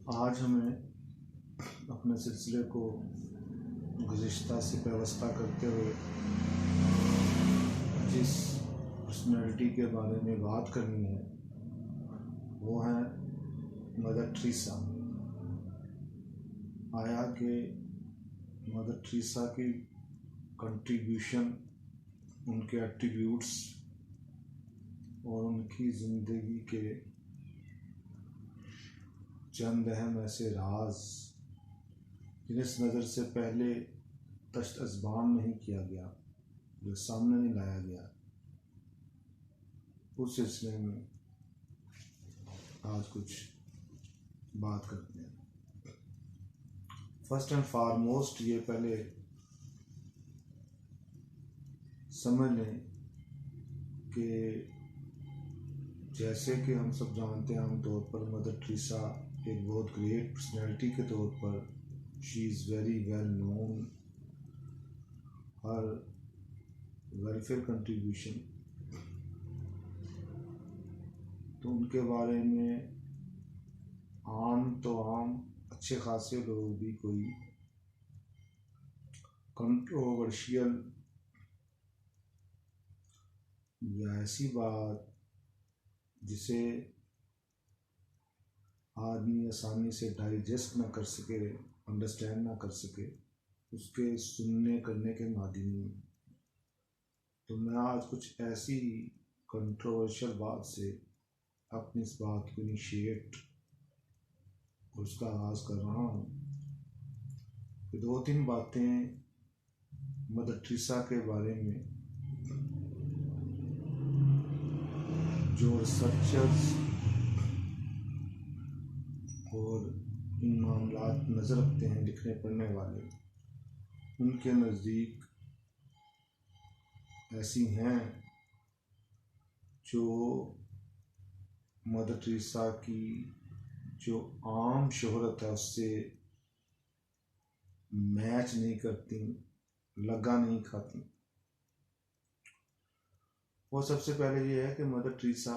आज हमें अपने सिलसिले को गुज़िश्ता से व्यवस्था करते हुए जिस पर्सनैलिटी के बारे में बात करनी है वो है मदर टेरेसा। आया कि मदर टेरेसा की कंट्रीब्यूशन, उनके एट्रीब्यूट्स और उनकी ज़िंदगी के चंद अहम ऐसे राज जिन्हें इस नज़र से पहले तश्त अज़बान नहीं किया गया, जो सामने नहीं लाया गया, उस सिलसिले में आज कुछ बात करते हैं। फर्स्ट एंड फॉरमोस्ट ये पहले समझ लें कि जैसे कि हम सब जानते हैं आमतौर पर मदर टेरेसा एक बहुत ग्रेट पर्सनैलिटी के तौर पर she is very well known, her welfare contribution, तो उनके बारे में आम अच्छे खासे लोग भी कोई कंट्रोवर्शियल या ऐसी बात जिसे आदमी आसानी से डाइजेस्ट ना कर सके, अंडरस्टैंड ना कर सके, उसके सुनने करने के माध्यम में, तो मैं आज कुछ ऐसी कंट्रोवर्शियल बात से अपनी इस बात को इनिशिएट और उसका आगाज़ कर रहा हूँ कि 2-3 बातें मदर टेरेसा के बारे में जो रिसर्चर्स और इन मामलात नज़र रखते हैं, लिखने पढ़ने वाले, उनके नज़दीक ऐसी हैं जो मदर टेरेसा की जो आम शोहरत है उससे मैच नहीं करती, लगा नहीं खाती। वो सबसे पहले ये है कि मदर टेरेसा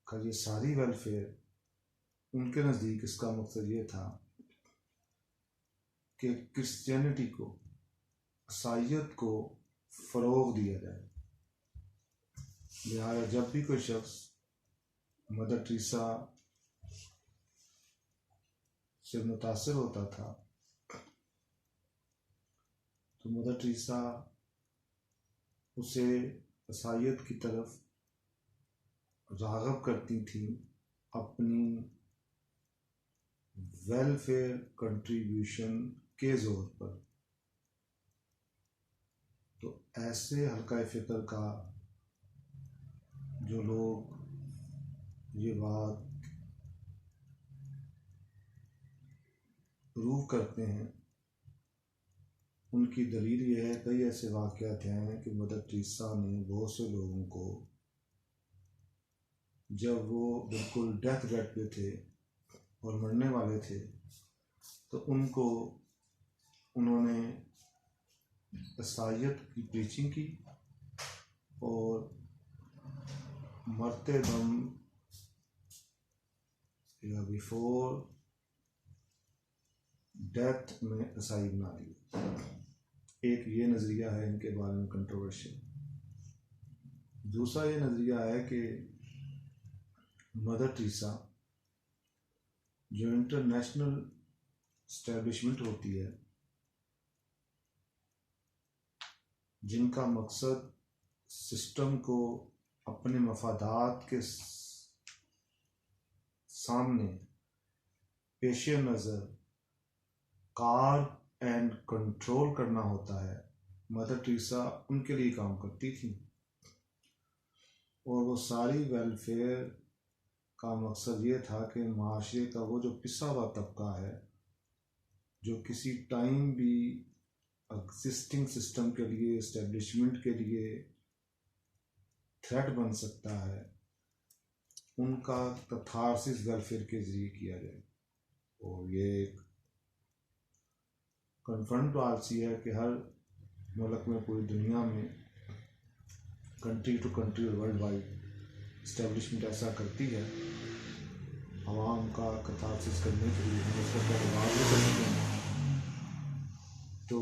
का ये सारी वेलफेयर, उनके नज़दीक इसका मकसद ये था कि क्रिश्चियनिटी को, ईसाईयत को फ़रोग़ दिया जाए। लिहाजा जब भी कोई शख्स मदर टेरेसा से मुतासिर होता था तो मदर टेरेसा उसे ईसाईयत की तरफ राग़ब करती थी अपनी वेलफेयर कंट्रीब्यूशन के ज़ोर पर। तो ऐसे हल्का फ़िक्र का जो लोग ये बात प्रूव करते हैं, उनकी दलील ये है, कई ऐसे वाक़यात हैं कि मदर टेरेसा ने बहुत से लोगों को, जब वो बिल्कुल डेथ बेड पे थे और मरने वाले थे, तो उनको उन्होंने ईसाईयत की प्रीचिंग की और मरते दम या बिफोर डेथ में ईसाई बना दिया। एक ये नज़रिया है इनके बारे में कंट्रोवर्शियल। दूसरा ये नज़रिया है कि मदर टेरेसा जो इंटरनेशनल इस्टेब्लिशमेंट होती है, जिनका मकसद सिस्टम को अपने मफादात के सामने पेश नज़र गार्ड एंड कंट्रोल करना होता है, मदर टेरेसा उनके लिए काम करती थी। और वो सारी वेलफेयर का मकसद ये था कि माशरे का वो जो पिसा हुआ तबका है, जो किसी टाइम भी एग्जिस्टिंग सिस्टम के लिए, इस्टेब्लिशमेंट के लिए थ्रेट बन सकता है, उनका कैथारसिस वेलफेयर के ज़रिए किया जाए। और ये एक कन्फर्म पॉलिसी है कि हर मुल्क में, पूरी दुनिया में, कंट्री टू कंट्री और वर्ल्ड वाइड इस्टेब्लिशमेंट ऐसा करती है आवाम का कथारसिस करने के लिए हम उसका परिवार भी कर सकते हैं। तो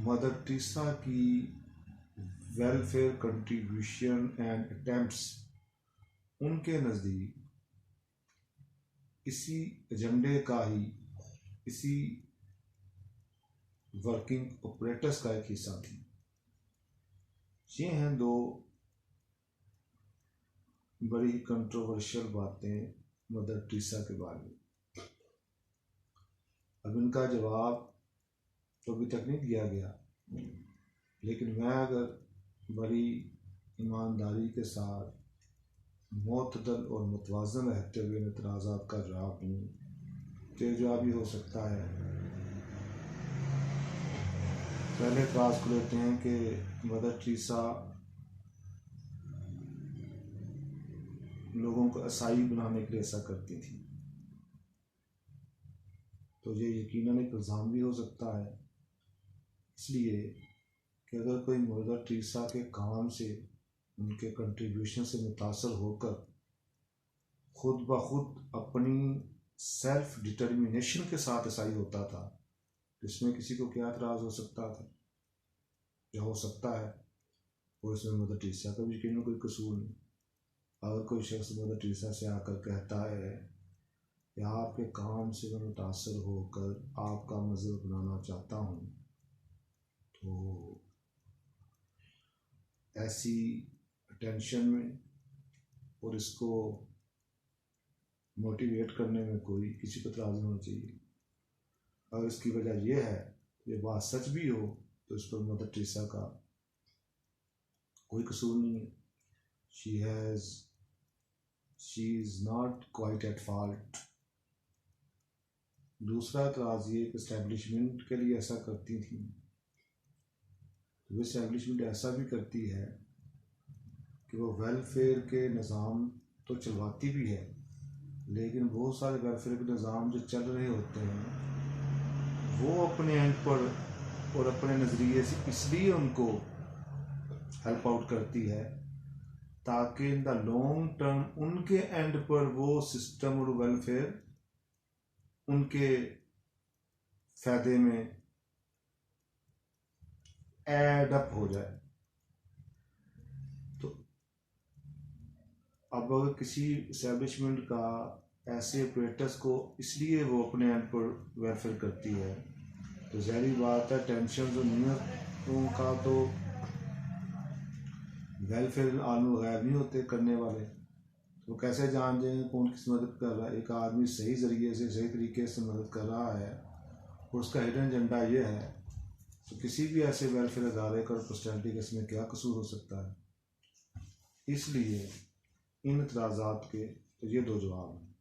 मदर टेरेसा की वेलफेयर कंट्रीब्यूशन एंड अटेम्प्ट्स उनके नज़दीक इसी एजेंडे का ही, इसी वर्किंग ऑपरेटर्स का एक हिस्सा थी। ये हैं दो बड़ी कंट्रोवर्शियल बातें मदर टेरेसा के बारे में। अब इनका जवाब तो अभी तक नहीं दिया गया, लेकिन मैं अगर बड़ी ईमानदारी के साथ मोतदल और मुतवाज़न रहते हुए एतराज़ात का जवाब दूँ तो ये जवाब ही हो सकता है। पहले एतराज़ को लेते हैं कि मदर टेरेसा लोगों को ईसाई बनाने के लिए ऐसा करती थी। तो ये यकीनन एक इल्ज़ाम भी हो सकता है, इसलिए कि अगर कोई मदर टेरेसा के काम से, उनके कंट्रीब्यूशन से मुतासर होकर खुद ब खुद अपनी सेल्फ डिटर्मिनेशन के साथ ईसाई होता था, तो इसमें किसी को क्या एतराज़ हो सकता था या हो सकता है। और इसमें मदर टेरेसा का भी यकीनन कोई कसूर नहीं। अगर कोई शख्स मदर टेरेसा से आकर कहता है कि आपके काम से मैं मुतासर होकर आपका मज़हब बनाना चाहता हूँ, तो ऐसी अटेंशन में और इसको मोटिवेट करने में कोई किसी को एतराज़ नहीं होना चाहिए। अगर इसकी वजह यह है, ये बात सच भी हो, तो इस पर मदर टेरेसा का कोई कसूर नहीं है। She is not quite at fault. दूसरा एतराज़ ये कि इस्टेब्लिशमेंट के लिए ऐसा करती थी, तो वो इस्टेब्लिशमेंट ऐसा भी करती है कि वो वेलफेयर के निज़ाम तो चलवाती भी है, लेकिन बहुत सारे वेलफेयर के निज़ाम जो चल रहे होते हैं वो अपने एंड पर और अपने नज़रिए से इसलिए उनको हेल्प आउट करती है ताकि इन द लॉन्ग टर्म उनके एंड पर वो सिस्टम और वेलफेयर उनके फ़ायदे में एड अप हो जाए। तो अब अगर किसी इस्टेब्लिशमेंट का ऐसे ऑपरेटर्स को इसलिए वो अपने एंड पर वेलफेयर करती है, तो ज़ाहिर बात है टेंशन और नियतों का तो वेलफेयर आलम गैर नहीं होते करने वाले। तो कैसे जान जाएंगे कौन किस मदद कर रहा है। एक आदमी सही ज़रिए से, सही तरीके से मदद कर रहा है और उसका हिडन एजेंडा ये है, तो किसी भी ऐसे वेलफेयर अदारे का पर्सनैलिटी का इसमें क्या कसूर हो सकता है। इसलिए इन एतराज़ात के तो ये दो जवाब हैं,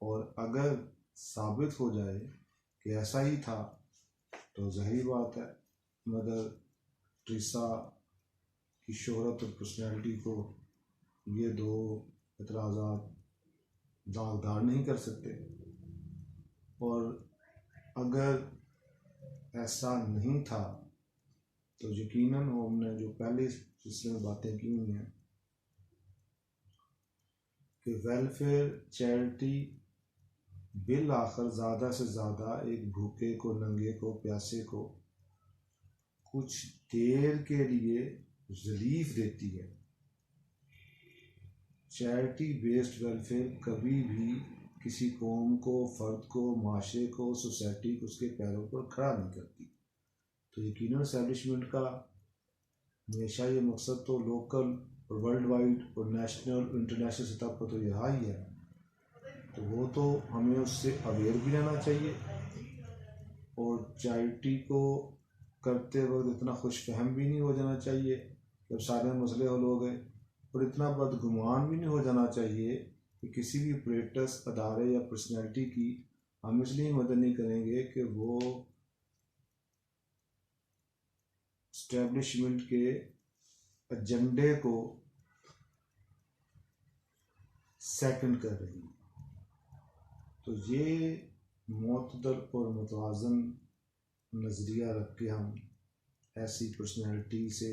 और अगर साबित हो जाए कि ऐसा ही था तो ज़ाहिर बात है मदर टेरेसा की शोहरत और पर्सनैलिटी को ये दो एतराज़ात दागदार नहीं कर सकते। और अगर ऐसा नहीं था तो यकीनन हमने जो पहले सिलसिले में बातें की हुई हैं कि वेलफेयर चैरिटी बिल आखिर ज़्यादा से ज़्यादा एक भूखे को, नंगे को, प्यासे को कुछ देर के लिए रिलीफ देती है। चैरिटी बेस्ड वेलफेयर कभी भी किसी कौम को, फर्द को, माशरे को, सोसाइटी को उसके पैरों पर खड़ा नहीं करती। तो यकीनन एस्टेब्लिशमेंट का हमेशा ये मकसद तो लोकल और वर्ल्ड वाइड और नेशनल और इंटरनेशनल सतह पर तो यह ही है, तो वो तो हमें उससे अवेयर भी रहना चाहिए और चैरिटी को करते वक्त इतना खुश फहम भी नहीं हो जाना चाहिए जब सारे मसले हल हो गए, और इतना बदगुमान भी नहीं हो जाना चाहिए कि किसी भी ऑपरेटर्स, अदारे या पर्सनैलिटी की हम इसलिए मदद नहीं करेंगे कि वो इस्टेब्लिशमेंट के एजेंडे को सेकंड कर रही है। तो ये मोतदल और मुतवाज़न नज़रिया रख के हम ऐसी पर्सनैलिटी से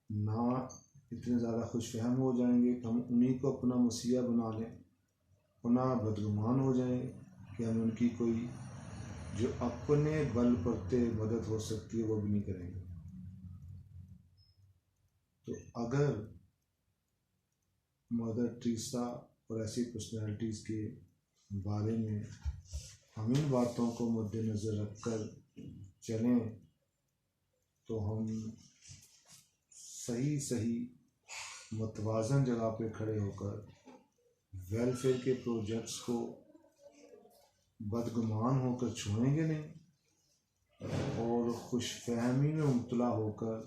ना इतने ज़्यादा खुशफहम हो जाएंगे कि हम उन्हीं को अपना मसीहा बना लें, उन्हें बदगुमान हो जाएं कि हम उनकी कोई जो अपने बल पर मदद हो सकती है वो भी नहीं करेंगे। तो अगर मदर टेरेसा और ऐसी पर्सनालिटीज़ के बारे में हम इन बातों को मद्देनज़र रखकर चलें तो हम सही मतवाज़न जगह पे खड़े होकर वेलफेयर के प्रोजेक्ट्स को बदगुमान होकर छोड़ेंगे नहीं और खुशफहमी में मुब्तला होकर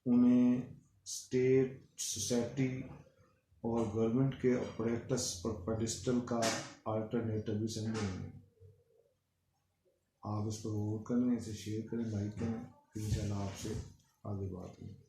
उन्हें स्टेट, सोसाइटी और गवर्नमेंट के ऑपरेटर्स और पेडिस्टल का अल्टरनेटिव भी समझेंगे। आप इस पर गौर करें, इसे शेयर करें, लाइक करें, इंशाल्लाह आपसे आगे बात होगी।